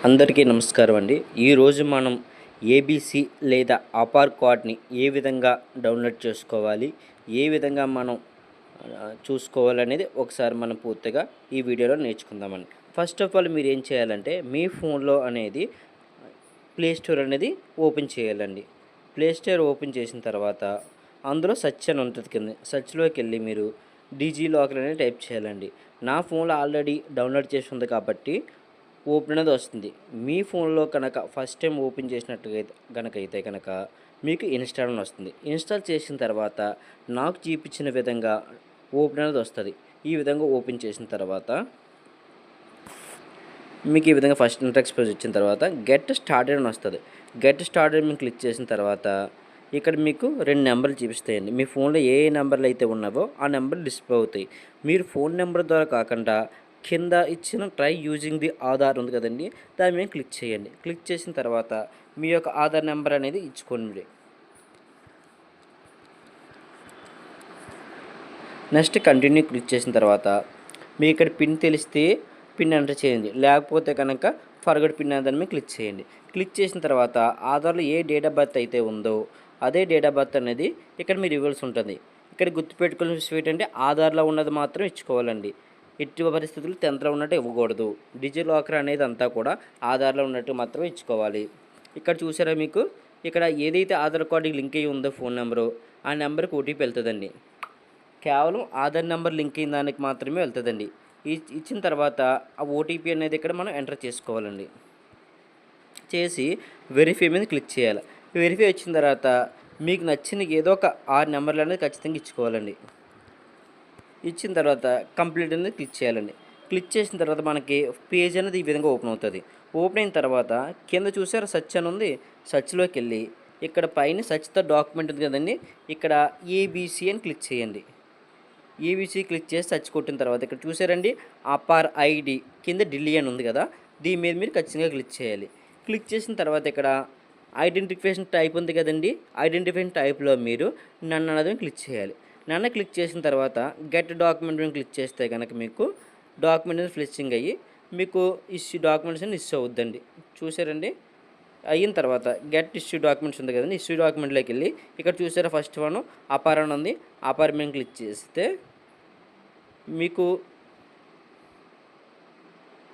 అందరికీ నమస్కారం అండి. ఈరోజు మనం ఏబీసీ లేదా ఆపార్ కార్డ్ని ఏ విధంగా డౌన్లోడ్ చేసుకోవాలి, ఏ విధంగా మనం చూసుకోవాలనేది ఒకసారి మనం పూర్తిగా ఈ వీడియోలో నేర్చుకుందామండి. ఫస్ట్ ఆఫ్ ఆల్ మీరు ఏం చేయాలంటే మీ ఫోన్లో అనేది ప్లే స్టోర్ అనేది ఓపెన్ చేయాలండి. ప్లే స్టోర్ ఓపెన్ చేసిన తర్వాత అందులో సెర్చ్ అని ఉంటుంది, కింద సెర్చ్లోకి వెళ్ళి మీరు డిజిలాకర్ అనేది టైప్ చేయాలండి. నా ఫోన్లో ఆల్రెడీ డౌన్లోడ్ చేసి ఉంది కాబట్టి ఓపెన్ అనేది వస్తుంది. మీ ఫోన్లో కనుక ఫస్ట్ టైం ఓపెన్ చేసినట్టుగా కనుక మీకు ఇన్స్టాల్ అని వస్తుంది. ఇన్స్టాల్ చేసిన తర్వాత నాకు చూపించిన విధంగా ఓపెన్ అనేది వస్తుంది. ఈ విధంగా ఓపెన్ చేసిన తర్వాత మీకు ఈ విధంగా ఫస్ట్ ఇంటర్ఫేస్ పేజ్ వచ్చిన తర్వాత గెట్ స్టార్టెడ్ అని వస్తుంది. గెట్ స్టార్టెడ్ మీరు క్లిక్ చేసిన తర్వాత ఇక్కడ మీకు 2 నెంబర్లు చూపిస్తాయండి. మీ ఫోన్లో ఏ నెంబర్లు అయితే ఉన్నావో ఆ నెంబర్లు డిస్ప్లే అవుతాయి. మీరు ఫోన్ నెంబర్ ద్వారా కాకుండా కింద ఇచ్చిన ట్రై యూజింగ్ ది ఆధార్ ఉంది కదండి, దాని మీద క్లిక్ చేయండి. క్లిక్ చేసిన తర్వాత మీ యొక్క ఆధార్ నెంబర్ అనేది ఇచ్చుకోండి. నెక్స్ట్ కంటిన్యూ క్లిక్ చేసిన తర్వాత మీ ఇక్కడ పిన్ తెలిస్తే పిన్ ఎంటర్ చేయండి, లేకపోతే కనుక ఫర్గట్ పిన్ దాని మీద క్లిక్ చేయండి. క్లిక్ చేసిన తర్వాత ఆధార్లో ఏ డేట్ ఆఫ్ బర్త్ అయితే ఉందో అదే డేట్ ఆఫ్ బర్త్ అనేది ఇక్కడ మీరు ఇవ్వాల్సి ఉంటుంది. ఇక్కడ గుర్తుపెట్టుకునే విషయం ఏంటంటే ఆధార్లో ఉన్నది మాత్రం ఇచ్చుకోవాలండి. ఎట్టి పరిస్థితుల్లో 10th ఉన్నట్టు ఇవ్వకూడదు. డిజిలాకర్ అనేది అంతా కూడా ఆధార్లో ఉన్నట్టు మాత్రమే ఇచ్చుకోవాలి. ఇక్కడ చూసారా, మీకు ఇక్కడ ఏదైతే ఆధార్ కార్డుకి లింక్ అయ్యి ఉందో ఫోన్ నెంబరు, ఆ నెంబర్కి ఓటీపీ వెళ్తుందండి. కేవలం ఆధార్ నెంబర్ లింక్ అయిన దానికి మాత్రమే వెళ్తుందండి. ఇచ్చిన తర్వాత ఆ ఓటీపీ అనేది ఇక్కడ మనం ఎంటర్ చేసుకోవాలండి. చేసి వెరిఫై మీద క్లిక్ చేయాలి. వెరిఫై వచ్చిన తర్వాత మీకు నచ్చిన ఏదో ఒక 6 నెంబర్లు అనేది ఖచ్చితంగా ఇచ్చుకోవాలండి. ఇచ్చిన తర్వాత కంప్లీట్ అనేది క్లిక్ చేయాలండి. క్లిక్ చేసిన తర్వాత మనకి పేజ్ అనేది ఈ విధంగా ఓపెన్ అవుతుంది. ఓపెన్ అయిన తర్వాత కింద చూసారా సెర్చ్ అని ఉంది, సెర్చ్లోకి వెళ్ళి ఇక్కడ పైన సెర్చ్ ద డాక్యుమెంట్ ఉంది కదండి, ఇక్కడ ఏబీసీ అని క్లిక్ చేయండి. ఏబీసీ క్లిక్ చేసి సెర్చ్ కొట్టిన తర్వాత ఇక్కడ చూసారండి ఆపార్ ఐడి కింద ఢిల్లీ అని ఉంది కదా, దీని మీద మీరు ఖచ్చితంగా క్లిక్ చేయాలి. క్లిక్ చేసిన తర్వాత ఇక్కడ ఐడెంటిఫికేషన్ టైప్ ఉంది కదండి, ఐడెంటిఫికేషన్ టైప్లో మీరు నన్ను అనేది క్లిక్ చేయాలి. నన్ను క్లిక్ చేసిన తర్వాత గెట్ డాక్యుమెంట్ మీద క్లిక్ చేస్తే కనుక మీకు డాక్యుమెంట్ అనేది ఫ్లెషింగ్ అయ్యి మీకు డాక్యుమెంట్స్ అని ఇష్యూ అవుద్దండి. చూసారండి, అయిన తర్వాత గెట్ ఇష్యూ డాక్యుమెంట్స్ ఉంది కదండి, ఇష్యూ డాక్యుమెంట్లోకి వెళ్ళి ఇక్కడ చూసారా ఫస్ట్ వన్ అపార్ అని ఉంది, అపార్ మీద క్లిక్ చేస్తే మీకు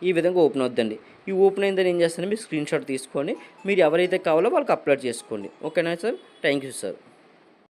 ఈ విధంగా ఓపెన్ అవుద్దండి. ఈ ఓపెన్ అయిందని ఏం చేస్తారంటే మీరు స్క్రీన్ షాట్ తీసుకొని మీరు ఎవరైతే కావాలో వాళ్ళకి అప్లోడ్ చేసుకోండి. ఓకేనా సార్? Thank you sir.